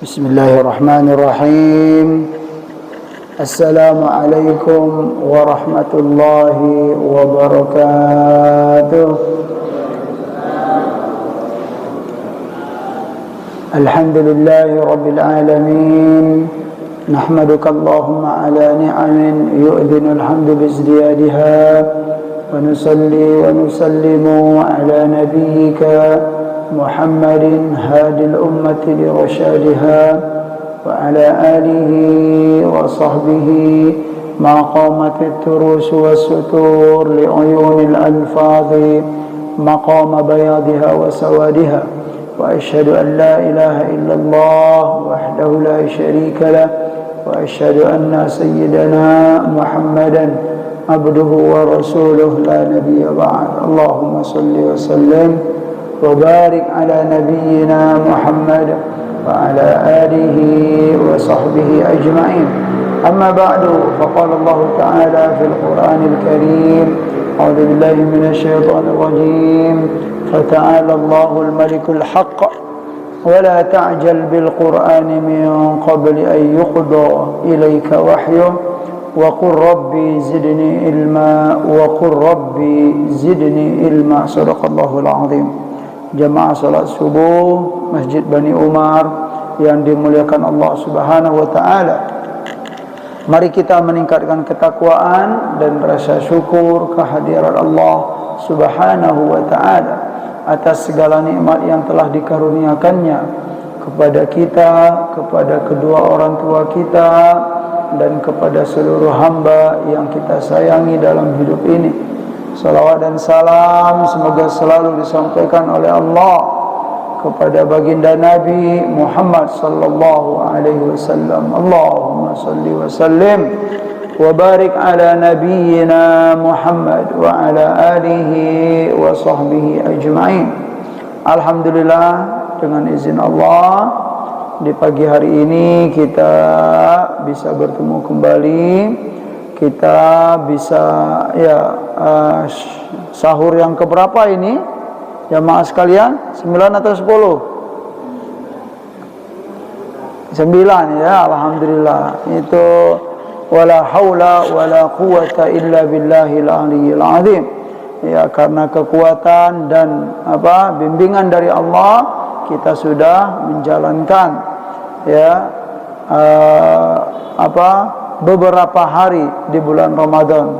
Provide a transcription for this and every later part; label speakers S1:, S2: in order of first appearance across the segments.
S1: Bismillahirrahmanirrahim. Assalamualaikum warahmatullahi wabarakatuh. Alhamdulillahi rabbil alamin. Nahmaduka Allahumma ala ni'amin yu'dhinul hamdu bizdiyadiha. Wa nusalli wa nusallimu ala nabiyyika محمد هادي الأمة لرشادها وعلى آله وصحبه ما قامت التروس والسطور لعيون الألفاظ مقام بياضها وسوادها وأشهد أن لا إله إلا الله وحده لا شريك له وأشهد أن سيدنا محمدا عبده ورسوله لا نبي بعد اللهم صل وسلم وبارك على نبينا محمد وعلى آله وصحبه أجمعين أما بعد فقال الله تعالى في القرآن الكريم أعوذ بالله من الشيطان الرجيم فتعالى الله الملك الحق ولا تعجل بالقرآن من قبل أن يقضى إليك وحيه وقل ربي زدني علما وقل ربي زدني علما صدق الله العظيم. Jamaah salat subuh Masjid Bani Umar yang dimuliakan Allah Subhanahu wa taala. Mari kita meningkatkan ketakwaan dan rasa syukur kehadiran Allah Subhanahu wa taala atas segala nikmat yang telah dikaruniakannya kepada kita, kepada kedua orang tua kita dan kepada seluruh hamba yang kita sayangi dalam hidup ini. Salawat dan salam semoga selalu disampaikan oleh Allah kepada baginda Nabi Muhammad sallallahu alaihi wasallam. Allahumma salli wa sallim wa barik ala nabiyyina Muhammad wa ala alihi wa sahbihi ajma'in. Alhamdulillah, dengan izin Allah di pagi hari ini kita bisa bertemu kembali. Kita bisa sahur yang keberapa ini jamaah sekalian? 9 atau 10? 9 ya, alhamdulillah. Itu wala haula wala quwata illa billahil aliyyil azim. Ya, karena kekuatan dan bimbingan dari Allah kita sudah menjalankan beberapa hari di bulan Ramadan,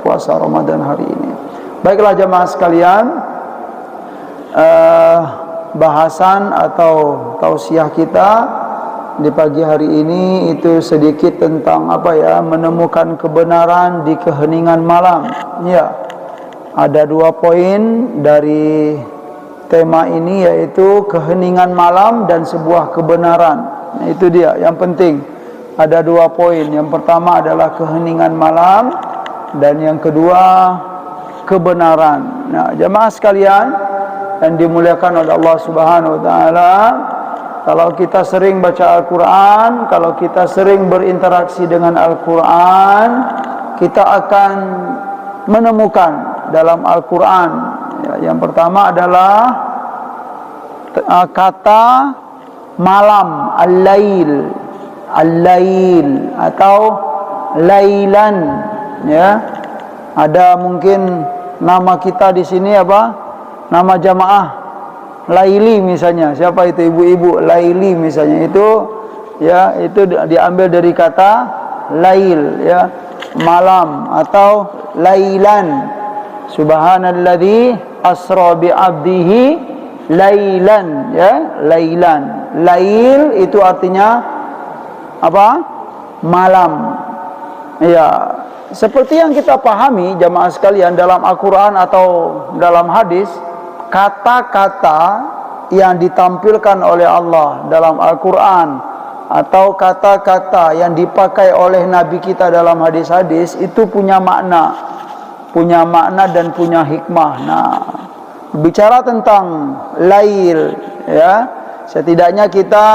S1: puasa Ramadan hari ini. Baiklah jamaah sekalian, bahasan atau tausiah kita di pagi hari ini itu sedikit tentang menemukan kebenaran di keheningan malam. Ya, ada 2 poin dari tema ini, yaitu keheningan malam dan sebuah kebenaran. Itu dia yang penting. Ada 2 poin. Yang pertama adalah keheningan malam dan yang kedua kebenaran. Nah, jemaah sekalian yang dimuliakan oleh Allah Subhanahu wa taala, kalau kita sering baca Al-Qur'an, kalau kita sering berinteraksi dengan Al-Qur'an, kita akan menemukan dalam Al-Qur'an yang pertama adalah kata malam, al-lail. Al-lail atau lailan, ya. Ada mungkin nama kita di sini nama jamaah Laili misalnya. Siapa itu ibu-ibu Laili misalnya, itu diambil dari kata lail, ya, malam atau lailan. Subhanalladzi asra bi 'abdihi lailan, ya, lailan. Lail itu artinya malam. Ya, seperti yang kita pahami jamaah sekalian dalam Al-Qur'an atau dalam hadis, kata-kata yang ditampilkan oleh Allah dalam Al-Quran atau kata-kata yang dipakai oleh Nabi kita dalam hadis-hadis itu punya makna dan punya hikmah. Nah, bicara tentang lail, ya, setidaknya kita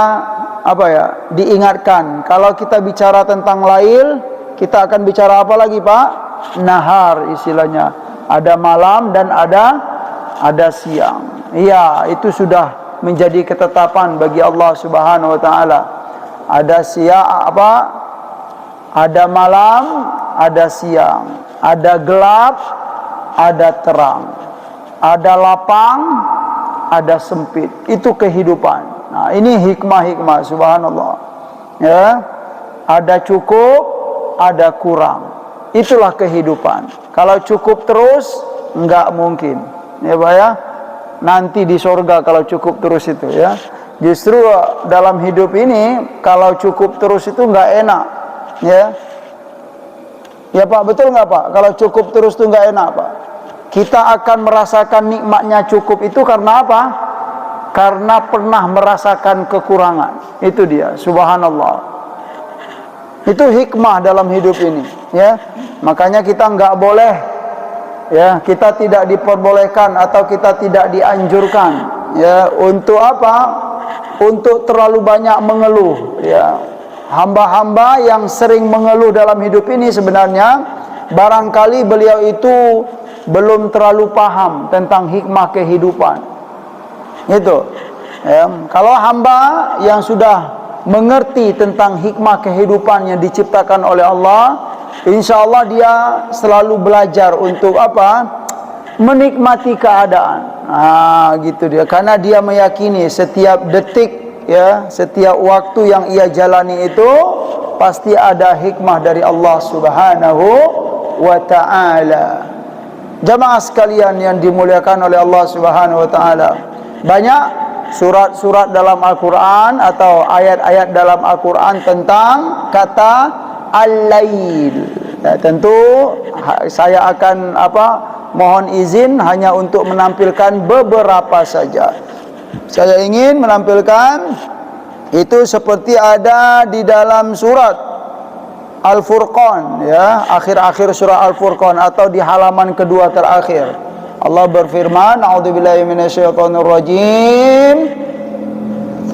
S1: diingatkan kalau kita bicara tentang lail, kita akan bicara apa lagi, Pak? Nahar istilahnya. Ada malam dan ada siang. Iya, itu sudah menjadi ketetapan bagi Allah Subhanahu wa taala. Ada siang ada malam, ada siang, ada gelap, ada terang, ada lapang, ada sempit. Itu kehidupan. Nah, ini hikmah-hikmah, subhanallah. Ya, ada cukup, ada kurang. Itulah kehidupan. Kalau cukup terus, enggak mungkin. Ya, Pak ya. Nanti di surga kalau cukup terus itu, ya. Justru dalam hidup ini kalau cukup terus itu enggak enak, ya. Ya Pak, betul enggak Pak? Kalau cukup terus itu enggak enak, Pak. Kita akan merasakan nikmatnya cukup itu karena apa? Karena pernah merasakan kekurangan. Itu dia, subhanallah. Itu hikmah dalam hidup ini, ya. Makanya kita enggak boleh, ya, kita tidak diperbolehkan atau kita tidak dianjurkan, ya, untuk apa? Untuk terlalu banyak mengeluh, ya. Hamba-hamba yang sering mengeluh dalam hidup ini sebenarnya barangkali beliau itu belum terlalu paham tentang hikmah kehidupan. Itu, ya. Kalau hamba yang sudah mengerti tentang hikmah kehidupan yang diciptakan oleh Allah, insya Allah dia selalu belajar untuk apa? Menikmati keadaan. Nah, gitu dia. Karena dia meyakini setiap detik, ya, setiap waktu yang ia jalani itu pasti ada hikmah dari Allah Subhanahu wa ta'ala. Jamaah sekalian yang dimuliakan oleh Allah Subhanahu wa ta'ala, banyak surat-surat dalam Al-Quran atau ayat-ayat dalam Al-Quran tentang kata al-lail. Ya, tentu saya akan mohon izin hanya untuk menampilkan beberapa saja. Saya ingin menampilkan itu seperti ada di dalam surat Al-Furqan, ya, akhir-akhir surah Al-Furqan atau di halaman kedua terakhir. Allah berfirman, a'udzubillahi minasyaitonirrajim.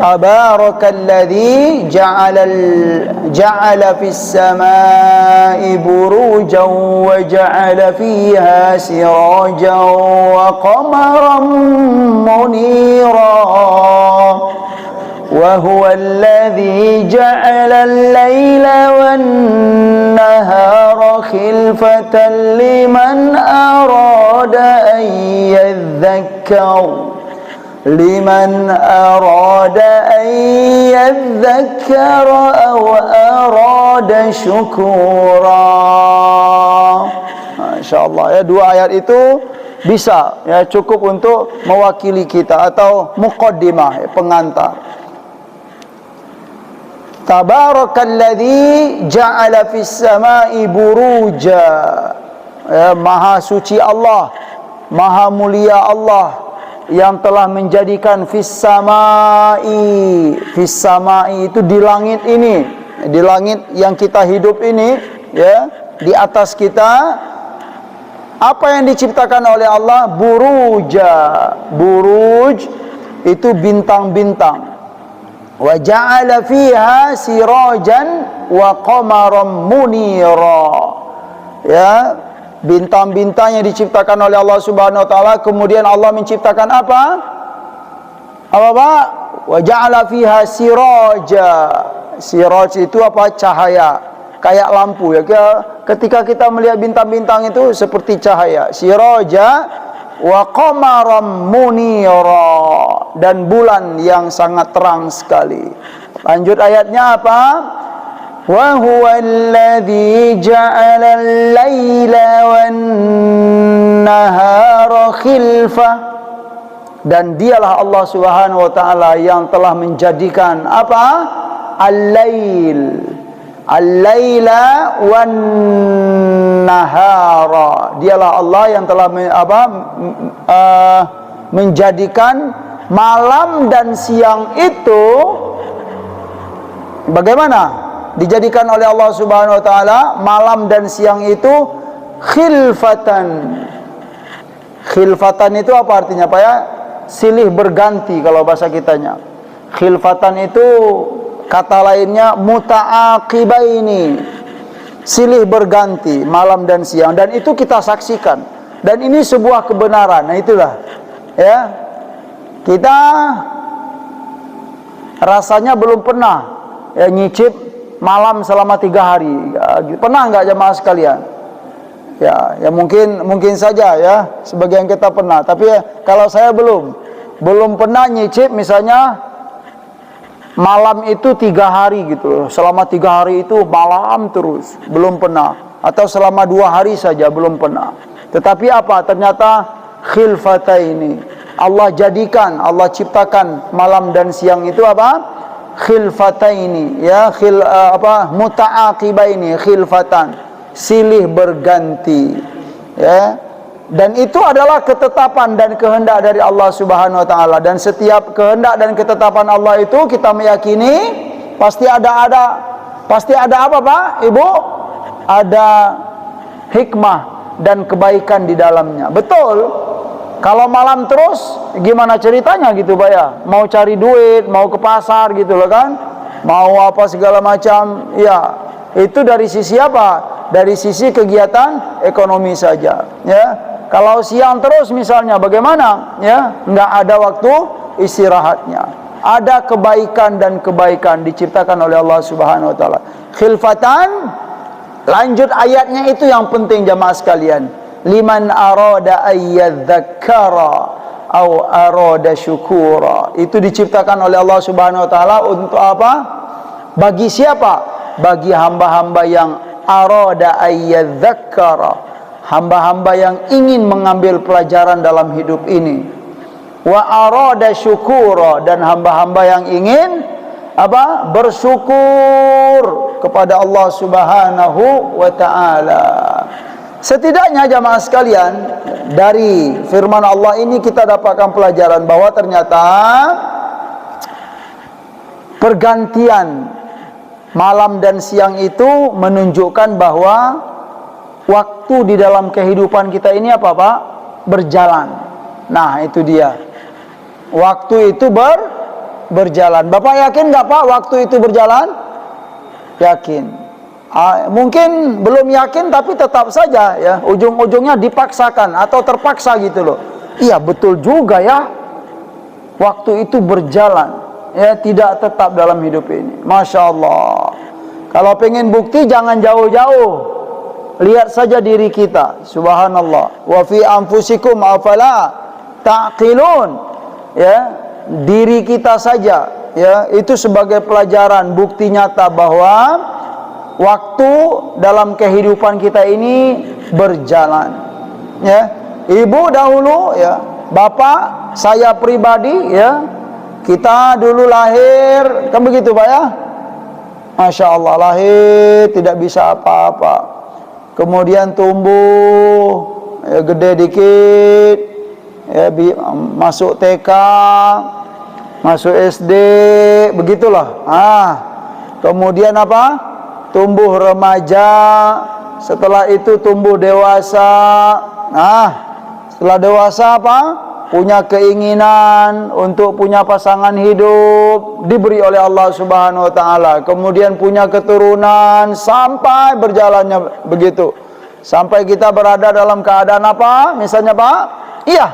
S1: Tabarakalladzi ja'ala fis samaa'i burujan wa ja'ala fiha sirajan wa qamaran munira wa huwa alladzi ja'ala al-laila wan-nahara khilfatan liman arada an yadhakkara أو أراد شكورا. Masya Allah, ya, dua ayat itu bisa, ya, cukup untuk mewakili kita atau muqaddimah, ya, pengantar. Tabarakalladzi ja'ala fis samaa'i buruja. Ya, maha suci Allah, maha mulia Allah yang telah menjadikan fis samai itu di langit ini, di langit yang kita hidup ini, ya, di atas kita. Apa yang diciptakan oleh Allah? Buruj itu bintang-bintang. Wa ja'ala fiha sirajan wa qamaran munira. Ya, bintang-bintang yang diciptakan oleh Allah Subhanahu wa taala. Kemudian Allah menciptakan apa? Apa, Pak? Wa ja'ala fiha siraja. Siraj itu apa? Cahaya, kayak lampu, ya. Ketika kita melihat bintang-bintang itu seperti cahaya. Siraja wa qamaran munira, dan bulan yang sangat terang sekali. Lanjut ayatnya apa? Wa huwa alladzi ja'ala al-laila wan-nahara khilfah, dan dialah Allah Subhanahu wa taala yang telah menjadikan apa? Al-laila wan-nahara. Dialah Allah yang telah menjadikan malam dan siang itu bagaimana? Dijadikan oleh Allah Subhanahu wa taala malam dan siang itu khilfatan. Khilfatan itu apa artinya Pak ya? Silih berganti kalau bahasa kitanya. Khilfatan itu kata lainnya muta'aqibaini. Silih berganti malam dan siang, dan itu kita saksikan. Dan ini sebuah kebenaran. Nah itulah ya. Kita rasanya belum pernah ya nyicip malam selama 3 hari. Ya, pernah nggak jemaah sekalian? Ya mungkin saja ya sebagian kita pernah. Tapi ya, kalau saya belum pernah nyicip misalnya malam itu 3 hari gitu. Selama 3 hari itu malam terus, belum pernah. Atau selama 2 hari saja belum pernah. Tetapi apa? Ternyata khilfataini. Allah jadikan, Allah ciptakan malam dan siang itu apa? Khilfataini, ya, muta'aqibaini, khilfatan, silih berganti, ya. Dan itu adalah ketetapan dan kehendak dari Allah Subhanahu wa taala, dan setiap kehendak dan ketetapan Allah itu kita meyakini pasti ada apa Pak? Ibu? Ada hikmah dan kebaikan di dalamnya. Betul. Kalau malam terus gimana ceritanya gitu Pak ya? Mau cari duit, mau ke pasar gitu loh kan? Mau apa segala macam. Ya, itu dari sisi apa? Dari sisi kegiatan ekonomi saja, ya. Kalau siang terus misalnya bagaimana? Ya, nggak ada waktu istirahatnya. Ada kebaikan dan kebaikan diciptakan oleh Allah Subhanahu wa taala. Khilfatan, lanjut ayatnya itu yang penting jamaah sekalian. Liman arada ayyadzakkara au arada syukura. Itu diciptakan oleh Allah Subhanahu wa taala untuk apa? Bagi siapa? Bagi hamba-hamba yang arada ayyadzakkara, hamba-hamba yang ingin mengambil pelajaran dalam hidup ini. Wa arada syukura, dan hamba-hamba yang ingin apa? Bersyukur kepada Allah Subhanahu wa taala. Setidaknya jamaah sekalian, dari firman Allah ini kita dapatkan pelajaran bahwa ternyata pergantian malam dan siang itu menunjukkan bahwa waktu di dalam kehidupan kita ini apa Pak? Berjalan. Nah itu dia. Waktu itu berjalan. Bapak yakin nggak Pak waktu itu berjalan? Yakin. Mungkin belum yakin tapi tetap saja ya ujung-ujungnya dipaksakan atau terpaksa gitu loh. Iya betul juga ya, waktu itu berjalan ya, tidak tetap dalam hidup ini. Masya Allah. Kalau pengen bukti jangan jauh-jauh, lihat saja diri kita. Subhanallah. Wa fi anfusikum afala ta'qilun. Ya, diri kita saja ya, itu sebagai pelajaran, bukti nyata bahwa waktu dalam kehidupan kita ini berjalan. Ya, ibu dahulu ya, bapak, saya pribadi ya, kita dulu lahir kan begitu Pak ya. Masya Allah, lahir tidak bisa apa-apa, kemudian tumbuh ya, gede dikit ya, masuk TK, masuk SD, begitulah. Kemudian apa? Tumbuh remaja, setelah itu tumbuh dewasa. Nah, setelah dewasa apa? Punya keinginan untuk punya pasangan hidup, diberi oleh Allah Subhanahu wa taala. Kemudian punya keturunan, sampai berjalannya begitu. Sampai kita berada dalam keadaan apa? Misalnya Pak? Iya,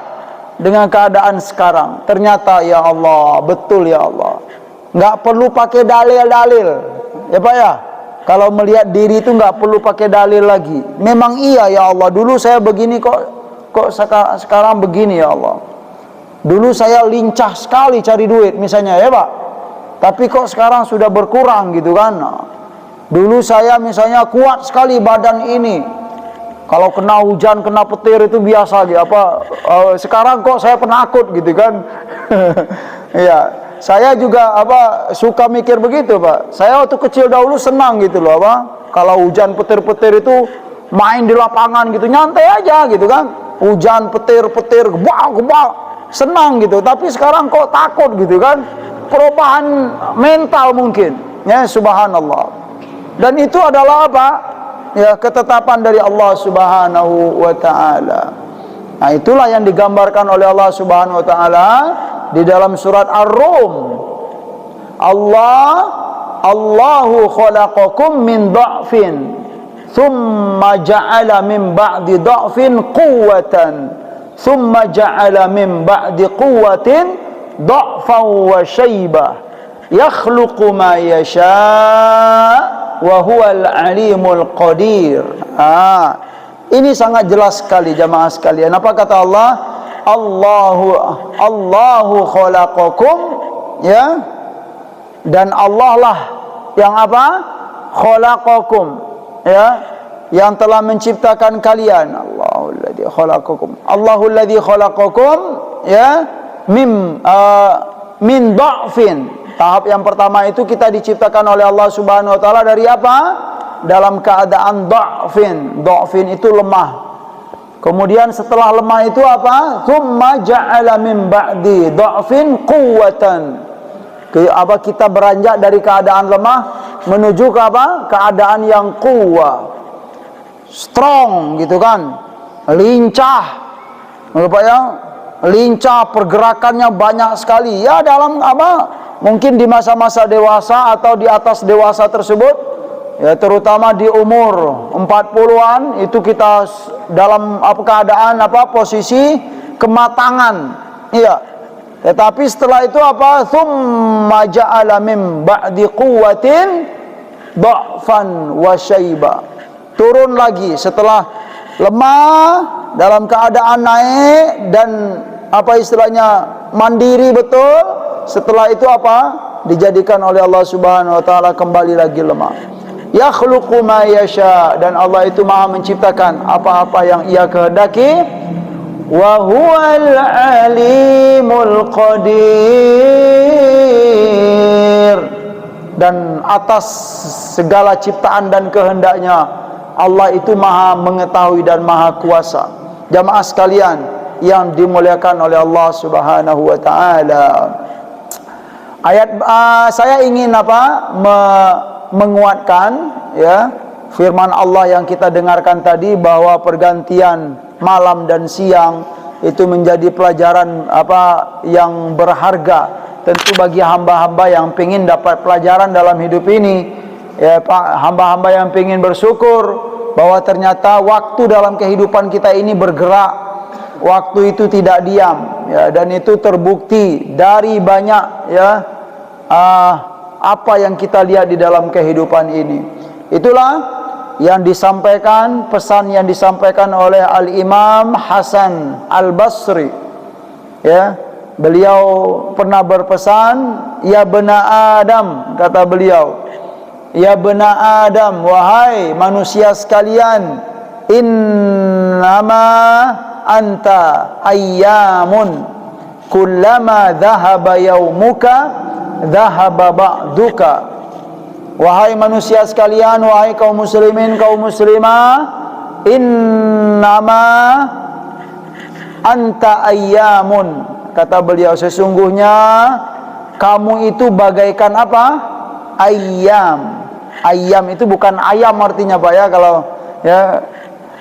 S1: dengan keadaan sekarang. Ternyata ya Allah, betul ya Allah. Nggak perlu pakai dalil-dalil. Ya Pak ya? Kalau melihat diri itu nggak perlu pakai dalil lagi. Memang iya ya Allah, dulu saya begini kok sekarang begini ya Allah. Dulu saya lincah sekali cari duit misalnya ya Pak. Tapi kok sekarang sudah berkurang gitu kan. Dulu saya misalnya kuat sekali badan ini. Kalau kena hujan, kena petir itu biasa gitu. Sekarang kok saya penakut gitu kan. Iya. Saya juga suka mikir begitu Pak. Saya waktu kecil dahulu senang gitu loh kalau hujan petir-petir itu main di lapangan gitu, nyantai aja gitu kan. hujan petir-petir, gebak-gebak, senang gitu. Tapi sekarang kok takut gitu kan? Perubahan mental mungkin. Ya, subhanallah. Dan itu adalah apa? Ya, ketetapan dari Allah Subhanahu wa taala. Nah, itulah yang digambarkan oleh Allah Subhanahu wa taala di dalam surat Ar-Rum. Allahu khalaqakum min dha'fin thumma ja'ala min ba'di dha'fin quwwatan thumma ja'ala min ba'di quwwatin dha'fan wa shaybah yakhluqu ma yasha' wa huwal alimul qadir. Ini sangat jelas sekali jamaah sekalian. Apa kata Allah? Allahu khalaqakum, ya. Dan Allah lah yang apa? Khalaqakum, ya, yang telah menciptakan kalian. Allahul ladzi khalaqakum, ya, min dha'fin. Tahap yang pertama itu kita diciptakan oleh Allah Subhanahu wa taala dari apa? Dalam keadaan dha'fin. Dha'fin itu lemah. Kemudian setelah lemah itu apa? Tsumma ja'ala min ba'di dha'fin quwwatan. Kita beranjak dari keadaan lemah menuju ke apa? Keadaan yang quwwah. Strong gitu kan. Lincah. Apa ya? Lincah, pergerakannya banyak sekali. Ya, dalam apa? Mungkin di masa-masa dewasa atau di atas dewasa tersebut, ya, terutama di umur 40-an itu kita dalam keadaan posisi kematangan, iya. Tetapi setelah itu apa? Tsumma ja'ala min ba'di quwwatin dha'fan wa syaiba. Turun lagi setelah lemah dalam keadaan naik dan mandiri betul. Setelah itu apa? Dijadikan oleh Allah Subhanahu wa taala kembali lagi lemah. Yakhluqu ma yasha, dan Allah itu Maha menciptakan apa-apa yang Ia kehendaki. Wa huwal alimul qadir. Dan atas segala ciptaan dan kehendaknya Allah itu Maha mengetahui dan Maha kuasa. Jamaah sekalian yang dimuliakan oleh Allah Subhanahu wa taala. Saya ingin menguatkan, ya, firman Allah yang kita dengarkan tadi, bahwa pergantian malam dan siang itu menjadi pelajaran yang berharga tentu bagi hamba-hamba yang ingin dapat pelajaran dalam hidup ini, ya, hamba-hamba yang ingin bersyukur bahwa ternyata waktu dalam kehidupan kita ini bergerak, waktu itu tidak diam, ya, dan itu terbukti dari banyak, ya, apa yang kita lihat di dalam kehidupan ini. Itulah yang disampaikan, pesan yang disampaikan oleh Al-Imam Hasan Al-Basri, ya. Beliau pernah berpesan, ya bena Adam, kata beliau, ya bena Adam, wahai manusia sekalian, innama anta ayyamun, kullama dhahaba yaumuka dhahaba ba'duka. Wahai manusia sekalian, wahai kaum muslimin, kaum muslimah, innama anta ayyamun, kata beliau, sesungguhnya kamu itu bagaikan apa? Ayyam. Ayyam itu bukan ayam artinya, Pak, ya, kalau, ya,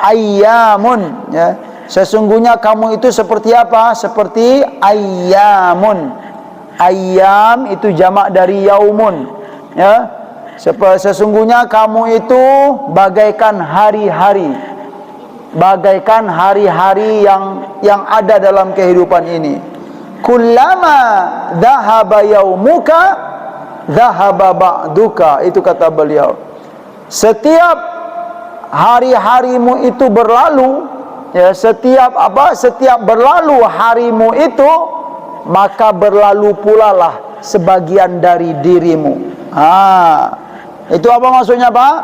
S1: ayyamun, ya, sesungguhnya kamu itu seperti apa? Seperti ayyamun. Ayyam itu jamak dari yaumun, ya. Sesungguhnya kamu itu bagaikan hari-hari, bagaikan hari-hari yang ada dalam kehidupan ini. Kullama dhahaba yaumuka dhahaba ba'duka, itu kata beliau. Setiap hari-harimu itu berlalu, ya, setiap berlalu harimu itu, maka berlalu pula lah sebagian dari dirimu. Itu apa maksudnya, Pak?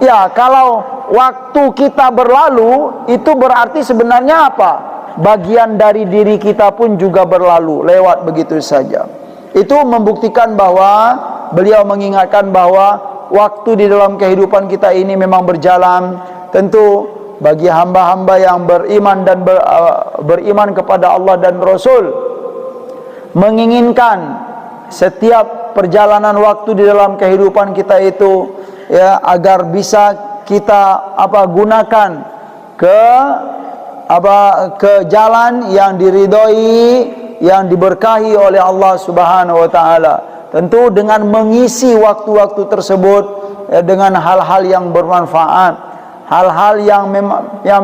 S1: Ya, kalau waktu kita berlalu, itu berarti sebenarnya apa? Bagian dari diri kita pun juga berlalu, lewat begitu saja. Itu membuktikan bahwa beliau mengingatkan bahwa waktu di dalam kehidupan kita ini memang berjalan. Tentu bagi hamba-hamba yang beriman dan beriman kepada Allah dan Rasul, menginginkan setiap perjalanan waktu di dalam kehidupan kita itu ya agar bisa kita gunakan ke jalan yang diridhoi, yang diberkahi oleh Allah Subhanahu wa taala. Tentu dengan mengisi waktu-waktu tersebut ya, dengan hal-hal yang bermanfaat, hal-hal yang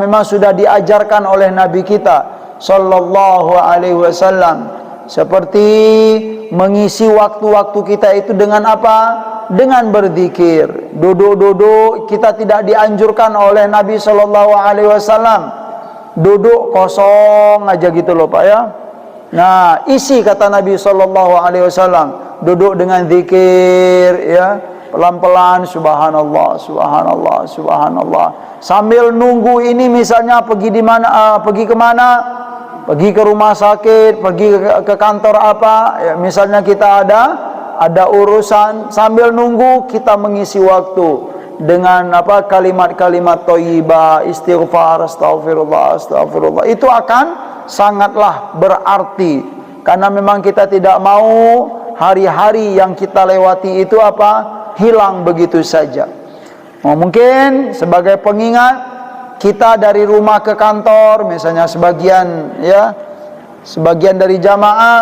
S1: memang sudah diajarkan oleh Nabi kita sallallahu alaihi wasallam, seperti mengisi waktu-waktu kita itu dengan apa? Dengan berzikir. Duduk-duduk kita tidak dianjurkan oleh Nabi sallallahu alaihi wasallam duduk kosong aja gitu loh Pak ya. Nah, isi kata Nabi sallallahu alaihi wasallam, duduk dengan zikir ya, pelan-pelan, subhanallah, subhanallah, subhanallah. Sambil nunggu ini misalnya pergi di mana, pergi kemana? Pergi ke rumah sakit, pergi ke kantor apa? Ya, misalnya kita ada urusan, sambil nunggu kita mengisi waktu dengan kalimat-kalimat thayyibah, istighfar, astagfirullah, astagfirullah. Itu akan sangatlah berarti, karena memang kita tidak mau hari-hari yang kita lewati itu hilang begitu saja. Mungkin sebagai pengingat, kita dari rumah ke kantor, misalnya sebagian dari jamaah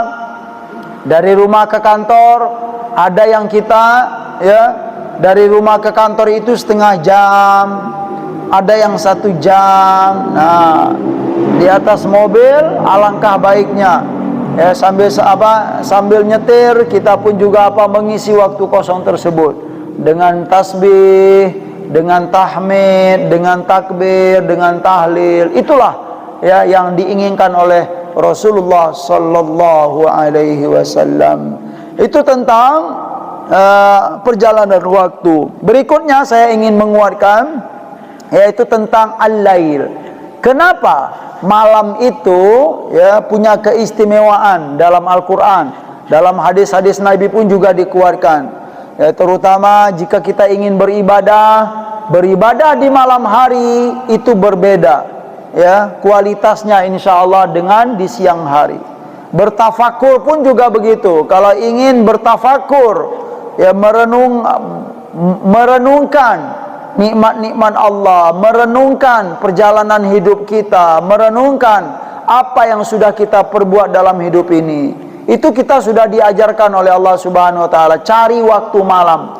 S1: dari rumah ke kantor, ada yang kita dari rumah ke kantor itu setengah jam, ada yang 1 jam. Nah, di atas mobil alangkah baiknya ya, sambil nyetir kita pun juga mengisi waktu kosong tersebut dengan tasbih, dengan tahmid, dengan takbir, dengan tahlil. Itulah ya yang diinginkan oleh Rasulullah sallallahu alaihi wasallam. Itu tentang perjalanan waktu. Berikutnya saya ingin menguatkan, yaitu tentang al-lail. Kenapa malam itu ya punya keistimewaan dalam Al-Quran, dalam hadis-hadis Nabi pun juga dikuatkan. Ya, terutama jika kita ingin beribadah di malam hari itu berbeda ya kualitasnya insyaallah dengan di siang hari. Bertafakur pun juga begitu. Kalau ingin bertafakur ya, merenungkan nikmat-nikmat Allah, merenungkan perjalanan hidup kita, merenungkan apa yang sudah kita perbuat dalam hidup ini. Itu kita sudah diajarkan oleh Allah Subhanahu wa taala, cari waktu malam.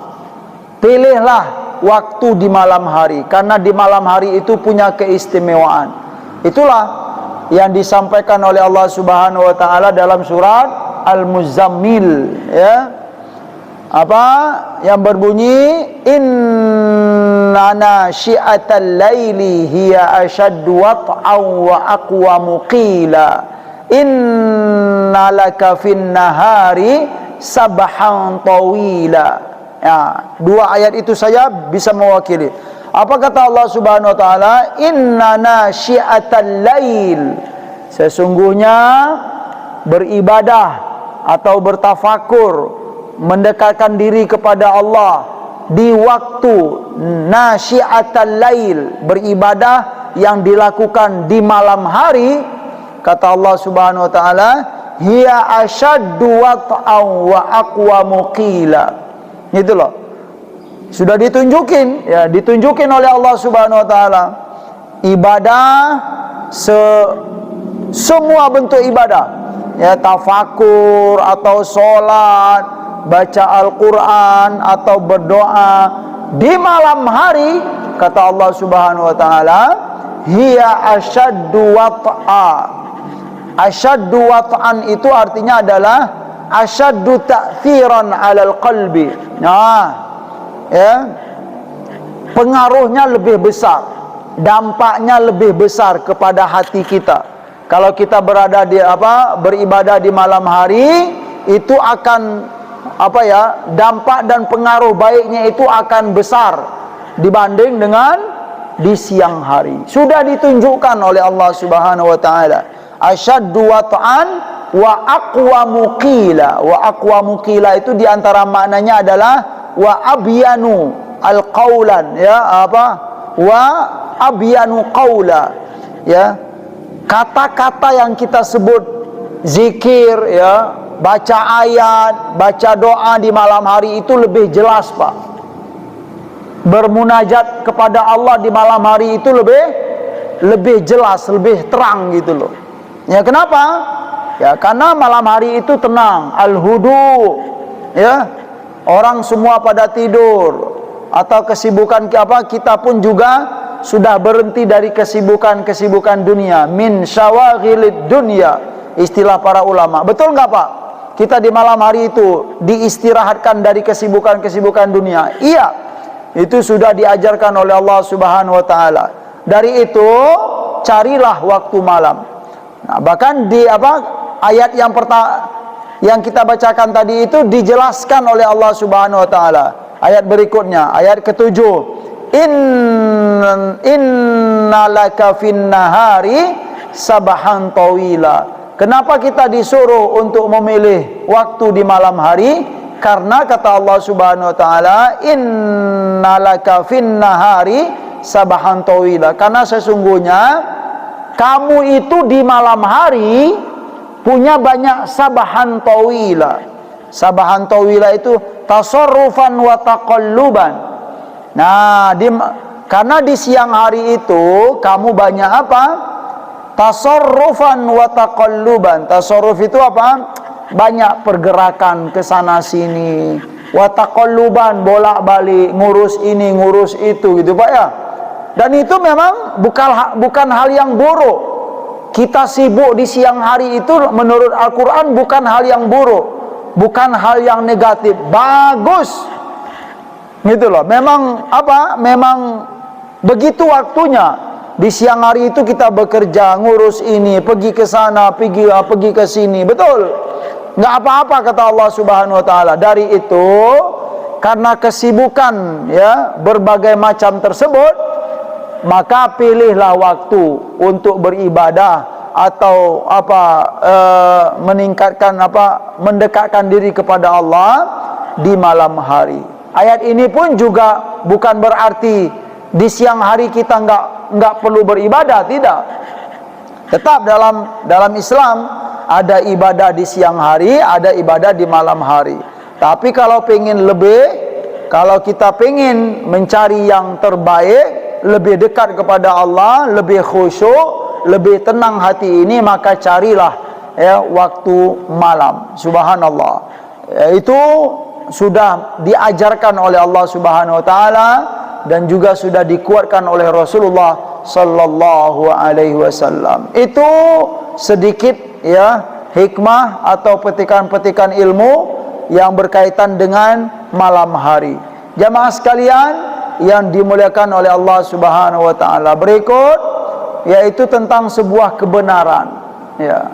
S1: Pilihlah waktu di malam hari, karena di malam hari itu punya keistimewaan. Itulah yang disampaikan oleh Allah Subhanahu wa taala dalam surat Al-Muzammil ya. Yang berbunyi inna nasyi'atal laili hiya ashaddu wat'an wa aqwamu qila inna laka fin nahari sabhan tawila. Ya, 2 ayat itu saja bisa mewakili. Apa kata Allah Subhanahu wa taala? Inna nasyi'atal lail, sesungguhnya beribadah atau bertafakur, mendekatkan diri kepada Allah di waktu nasyi'atal lail, beribadah yang dilakukan di malam hari, kata Allah Subhanahu wa taala, hiya ashaddu wat'an wa aqwamu qila. Gitu loh. Sudah ditunjukin oleh Allah Subhanahu wa taala ibadah, semua bentuk ibadah ya, tafakur atau sholat, baca Al-Quran atau berdoa di malam hari, kata Allah Subhanahu wa taala, hiya ashaddu wat'a. Ashaddu wat'an itu artinya adalah ashaddu ta'thiran 'alal qalbi. Nah, ya, pengaruhnya lebih besar, dampaknya lebih besar kepada hati kita. Kalau kita beribadah di malam hari, itu akan dampak dan pengaruh baiknya itu akan besar dibanding dengan di siang hari. Sudah ditunjukkan oleh Allah Subhanahu wa taala, asyaddu wat'an wa aqwamu qila. Wa aqwamu qila itu diantara maknanya adalah wa abyanu alqaulan ya, wa abyanu qaula, ya, kata-kata yang kita sebut zikir, ya, baca ayat, baca doa di malam hari itu lebih jelas, Pak. Bermunajat kepada Allah di malam hari itu lebih jelas, lebih terang gitu loh. Ya, kenapa? Ya, karena malam hari itu tenang, al-hudu, ya. Orang semua pada tidur atau kesibukan kita pun juga sudah berhenti dari kesibukan dunia, min syawaghilid dunya, istilah para ulama. Betul nggak, Pak? Kita di malam hari itu diistirahatkan dari kesibukan dunia. Iya, itu sudah diajarkan oleh Allah Subhanahu wa taala. Dari itu carilah waktu malam. Nah, bahkan di ayat yang kita bacakan tadi itu dijelaskan oleh Allah Subhanahu wa taala. Ayat berikutnya, ayat ke-7. Innalaka fin nahari sabahan tawila. Kenapa kita disuruh untuk memilih waktu di malam hari? Karena kata Allah Subhanahu wa taala, innalaka fin nahari sabahan tawila. Karena sesungguhnya kamu itu di malam hari punya banyak sabahan tawila. Sabahan tawila itu tasarrufan wa taqalluban. Nah, karena di siang hari itu kamu banyak apa? Tasarrufan wa taqalluban. Tasarruf itu apa? Banyak pergerakan ke sana sini. Wa taqalluban, bolak-balik, ngurus ini, ngurus itu gitu, Pak, ya. Dan itu memang bukan hal yang buruk. Kita sibuk di siang hari itu menurut Al-Qur'an bukan hal yang buruk. Bukan hal yang negatif, bagus. Gitu loh. Memang memang begitu waktunya. Di siang hari itu kita bekerja, ngurus ini, pergi ke sana, pergi ke sini. Betul. Nggak apa-apa kata Allah Subhanahu wa taala. Dari itu, karena kesibukan, ya, berbagai macam tersebut, maka pilihlah waktu untuk beribadah atau mendekatkan diri kepada Allah di malam hari. Ayat ini pun juga bukan berarti di siang hari kita nggak perlu beribadah, tidak. Tetap dalam Islam ada ibadah di siang hari, ada ibadah di malam hari. Tapi kalau kita pengen mencari yang terbaik, lebih dekat kepada Allah, lebih khusyuk, lebih tenang hati ini, maka carilah, ya, waktu malam. Subhanallah. Itu sudah diajarkan oleh Allah Subhanahu wa taala dan juga sudah dikuatkan oleh Rasulullah sallallahu alaihi wasallam. Itu sedikit, ya, hikmah atau petikan-petikan ilmu yang berkaitan dengan malam hari. Jamaah sekalian yang dimuliakan oleh Allah Subhanahu wa taala, berikut yaitu tentang sebuah kebenaran, ya.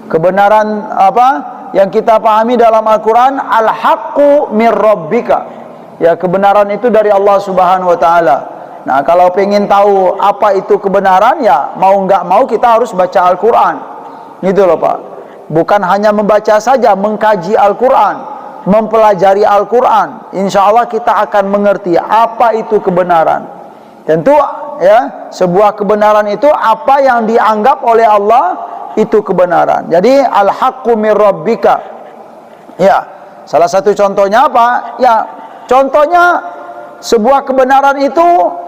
S1: Kebenaran yang kita pahami dalam Al-Qur'an, al-haqqu mir rabbika. Ya, kebenaran itu dari Allah Subhanahu wa taala. Nah, kalau pengen tahu apa itu kebenaran, ya mau nggak mau kita harus baca Al-Qur'an. Gitu loh, Pak. Bukan hanya membaca saja, mengkaji Al-Qur'an, mempelajari Al-Qur'an. Insya Allah kita akan mengerti apa itu kebenaran. Tentu, ya, sebuah kebenaran itu apa yang dianggap oleh Allah itu kebenaran. Jadi al-haqqu mir rabbika. Ya, salah satu contohnya apa? Ya, contohnya sebuah kebenaran itu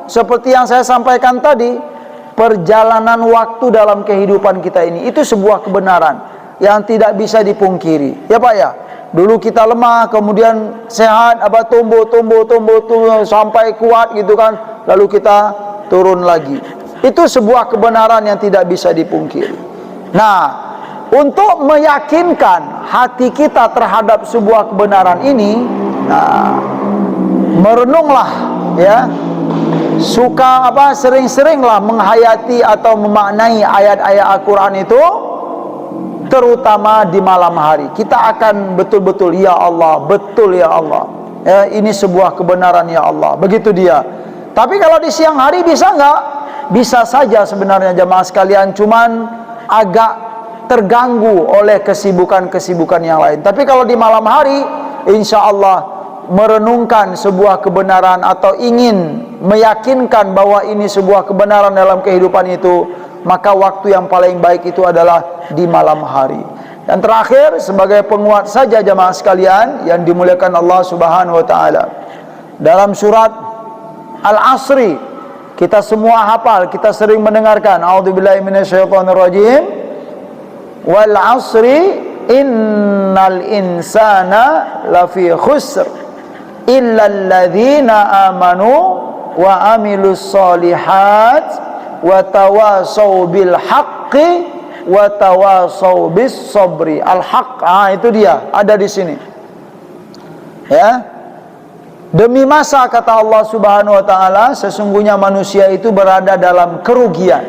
S1: seperti yang saya sampaikan tadi, perjalanan waktu dalam kehidupan kita ini itu sebuah kebenaran yang tidak bisa dipungkiri. Ya, Pak, ya. Dulu kita lemah, kemudian sehat, tumbuh sampai kuat gitu kan. Lalu kita turun lagi. Itu sebuah kebenaran yang tidak bisa dipungkiri. Nah, untuk meyakinkan hati kita terhadap sebuah kebenaran ini, nah, merenunglah, ya. Sering-seringlah menghayati atau memaknai ayat-ayat Al-Qur'an itu, terutama di malam hari. Kita akan betul-betul, ya Allah, betul ya Allah, ya, ini sebuah kebenaran ya Allah, begitu dia. Tapi kalau di siang hari bisa nggak? Bisa saja sebenarnya jamaah sekalian, cuman agak terganggu oleh kesibukan-kesibukan yang lain. Tapi kalau di malam hari, insya Allah merenungkan sebuah kebenaran atau ingin meyakinkan bahwa ini sebuah kebenaran dalam kehidupan itu, maka waktu yang paling baik itu adalah di malam hari. Dan terakhir, sebagai penguat saja jamaah sekalian yang dimuliakan Allah Subhanahu wa taala, dalam surat Al-Asri, kita semua hafal, kita sering mendengarkan, a'udzubillahi minasyaitonirrajim, wal 'asri innal insana lafi khusr illal ladzina amanu wa amilus solihat wa tawasau bil haqqi wa tawasau bis sabri. Al-haq, itu dia, ada di sini. Ya. Demi masa, kata Allah Subhanahu wa taala, sesungguhnya manusia itu berada dalam kerugian.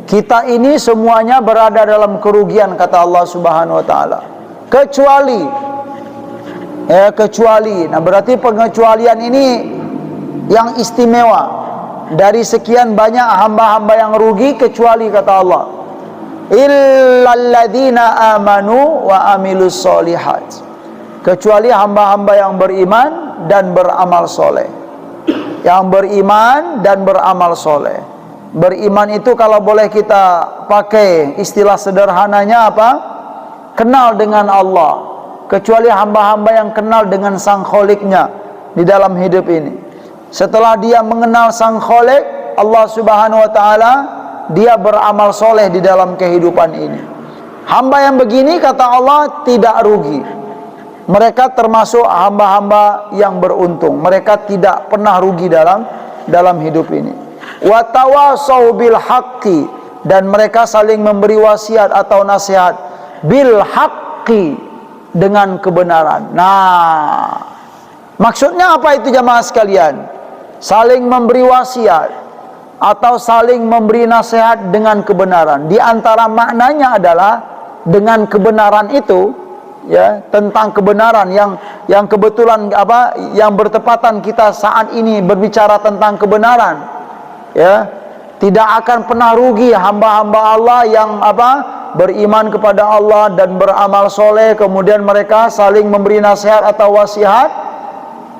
S1: Kita ini semuanya berada dalam kerugian, kata Allah Subhanahu wa taala. Kecuali. Nah, berarti pengecualian ini yang istimewa. Dari sekian banyak hamba-hamba yang rugi, kecuali, kata Allah, illalladzina amanu wa amilus solihat, kecuali hamba-hamba yang beriman dan beramal soleh. Yang beriman dan beramal soleh. Beriman itu kalau boleh kita pakai istilah sederhananya apa? Kenal dengan Allah. Kecuali hamba-hamba yang kenal dengan Sang Kholiknya di dalam hidup ini. Setelah dia mengenal Sang Kholik, Allah Subhanahu wa taala, dia beramal soleh di dalam kehidupan ini. Hamba yang begini, kata Allah, tidak rugi. Mereka termasuk hamba-hamba yang beruntung. Mereka tidak pernah rugi dalam hidup ini. Wa tawasau bil haqqi, dan mereka saling memberi wasiat atau nasihat bil haqqi, dengan kebenaran. Nah, maksudnya apa itu jamaah sekalian? Saling memberi wasiat atau saling memberi nasihat dengan kebenaran. Di antara maknanya adalah dengan kebenaran itu, ya, tentang kebenaran yang kebetulan yang bertepatan kita saat ini berbicara tentang kebenaran, ya, tidak akan pernah rugi hamba-hamba Allah yang beriman kepada Allah dan beramal soleh, kemudian mereka saling memberi nasihat atau wasiat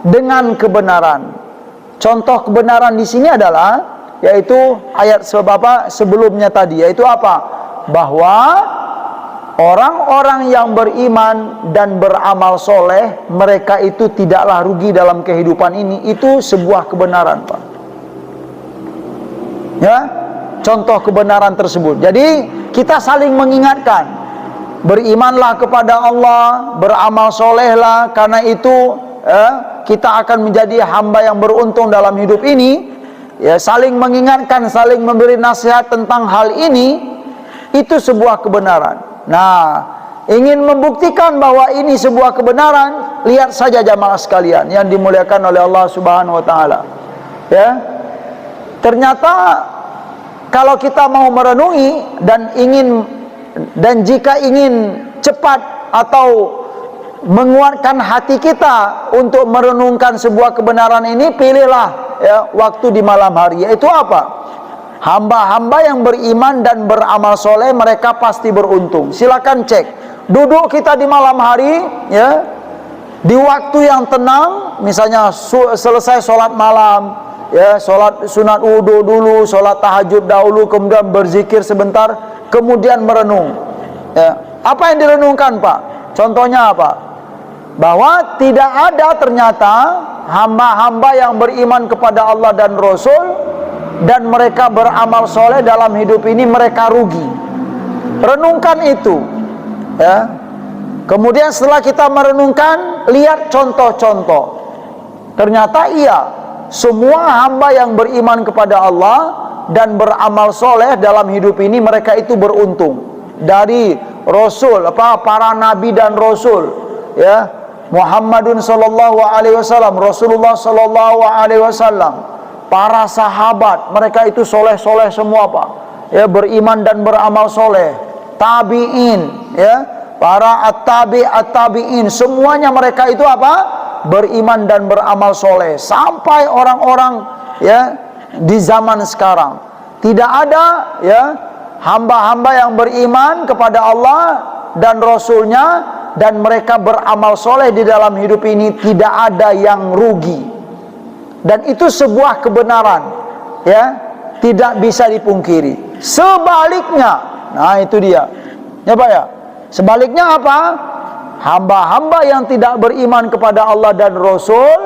S1: dengan kebenaran. Contoh kebenaran di sini adalah, yaitu ayat sebelumnya tadi, yaitu apa? Bahwa orang-orang yang beriman dan beramal soleh, mereka itu tidaklah rugi dalam kehidupan ini. Itu sebuah kebenaran, Pak. Ya, contoh kebenaran tersebut. Jadi kita saling mengingatkan, berimanlah kepada Allah, beramal solehlah, karena itu kita akan menjadi hamba yang beruntung dalam hidup ini. Ya, saling mengingatkan, saling memberi nasihat tentang hal ini, itu sebuah kebenaran. Nah, ingin membuktikan bahwa ini sebuah kebenaran, lihat saja jamaah sekalian yang dimuliakan oleh Allah Subhanahu wa taala. Ya. Ternyata kalau kita mau merenungi dan jika ingin cepat atau menguatkan hati kita untuk merenungkan sebuah kebenaran ini, pilihlah, ya, waktu di malam hari. Yaitu apa? Hamba-hamba yang beriman dan beramal soleh, mereka pasti beruntung. Silakan cek. Duduk kita di malam hari, ya, di waktu yang tenang, misalnya selesai sholat malam, ya, sholat sunat wudu dulu, sholat tahajud dahulu, kemudian berzikir sebentar, kemudian merenung. Ya. Apa yang direnungkan, Pak? Contohnya apa? Bahwa tidak ada ternyata hamba-hamba yang beriman kepada Allah dan Rasul dan mereka beramal soleh dalam hidup ini, mereka rugi. Renungkan itu, ya. Kemudian setelah kita merenungkan, lihat contoh-contoh. Ternyata iya, semua hamba yang beriman kepada Allah dan beramal soleh dalam hidup ini, mereka itu beruntung. Dari Rasul, para nabi dan Rasul, ya, Muhammadun sallallahu alaihi wasallam, Rasulullah sallallahu alaihi wasallam, para sahabat, mereka itu soleh-soleh semua, Pak. Ya, beriman dan beramal soleh. Tabi'in, ya, para at-tabi'in, semuanya mereka itu apa? Beriman dan beramal soleh. Sampai orang-orang, ya, di zaman sekarang tidak ada, ya, hamba-hamba yang beriman kepada Allah dan Rasulnya dan mereka beramal soleh di dalam hidup ini, tidak ada yang rugi. Dan itu sebuah kebenaran, ya, tidak bisa dipungkiri. Sebaliknya, nah itu dia, ya Pak ya. Sebaliknya apa? Hamba-hamba yang tidak beriman kepada Allah dan Rasul,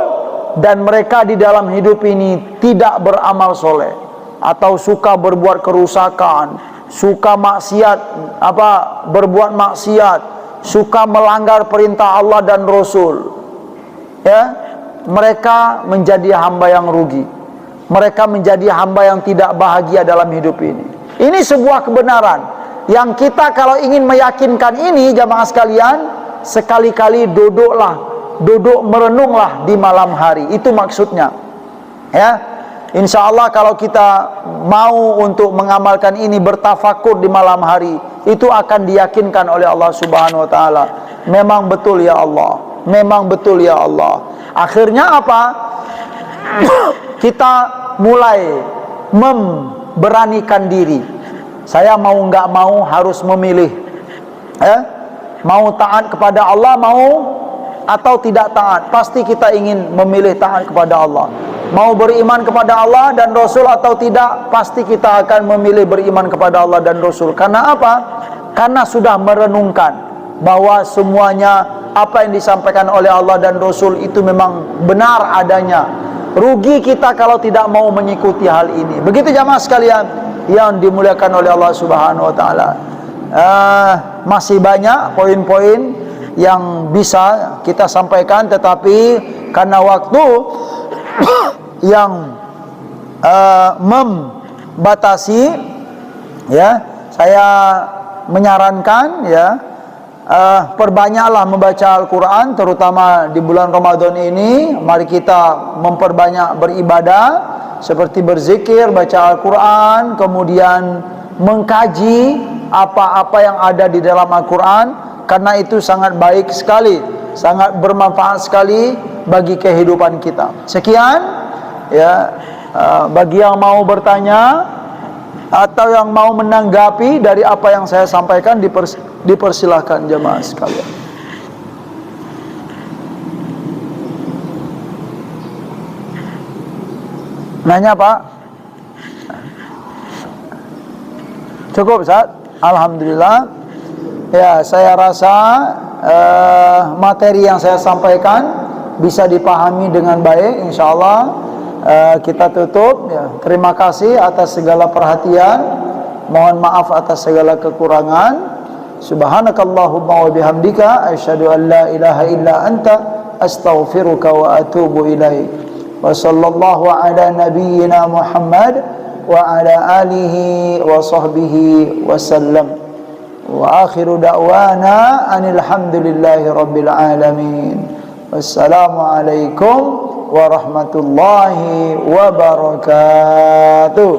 S1: dan mereka di dalam hidup ini tidak beramal soleh, atau suka berbuat kerusakan, suka maksiat, berbuat maksiat, suka melanggar perintah Allah dan Rasul, ya, mereka menjadi hamba yang rugi. Mereka menjadi hamba yang tidak bahagia dalam hidup ini. Ini sebuah kebenaran yang kita kalau ingin meyakinkan ini, jamaah sekalian, sekali-kali duduk merenunglah di malam hari. Itu maksudnya, ya. Insya Allah kalau kita mau untuk mengamalkan ini, bertafakur di malam hari, itu akan diyakinkan oleh Allah Subhanahu wa Ta'ala. Memang betul ya Allah, memang betul ya Allah. Akhirnya apa? Kita mulai memberanikan diri. Saya mau nggak mau harus memilih, mau taat kepada Allah, mau atau tidak taat. Pasti kita ingin memilih taat kepada Allah. Mau beriman kepada Allah dan Rasul atau tidak, pasti kita akan memilih beriman kepada Allah dan Rasul. Karena apa? Karena sudah merenungkan bahwa semuanya apa yang disampaikan oleh Allah dan Rasul itu memang benar adanya. Rugi kita kalau tidak mau mengikuti hal ini. Begitu jamaah sekalian yang dimuliakan oleh Allah Subhanahu wa Ta'ala. Masih banyak poin-poin yang bisa kita sampaikan, tetapi karena waktu yang membatasi, ya, saya menyarankan, ya, perbanyaklah membaca Al-Quran, terutama di bulan Ramadan ini. Mari kita memperbanyak beribadah, seperti berzikir, baca Al-Quran, kemudian mengkaji apa-apa yang ada di dalam Al-Quran, karena itu sangat baik sekali, sangat bermanfaat sekali bagi kehidupan kita. Sekian, ya, bagi yang mau bertanya atau yang mau menanggapi dari apa yang saya sampaikan, dipersilahkan jemaah sekalian. Nanya Pak? Cukup Ustaz? Alhamdulillah. Ya, saya rasa materi yang saya sampaikan bisa dipahami dengan baik, insyaallah. Kita tutup, ya. Terima kasih atas segala perhatian. Mohon maaf atas segala kekurangan. Subhanakallahumma wa bihamdika asyhadu an la ilaha illa anta astaghfiruka wa atubu ilaik. Wa sallallahu ala nabiyyina Muhammad wa ala alihi wa sahbihi wa sallam. Wa akhiru da'wana anil hamdulillahi rabbil alamin. Wassalamualaikum warahmatullahi wabarakatuh.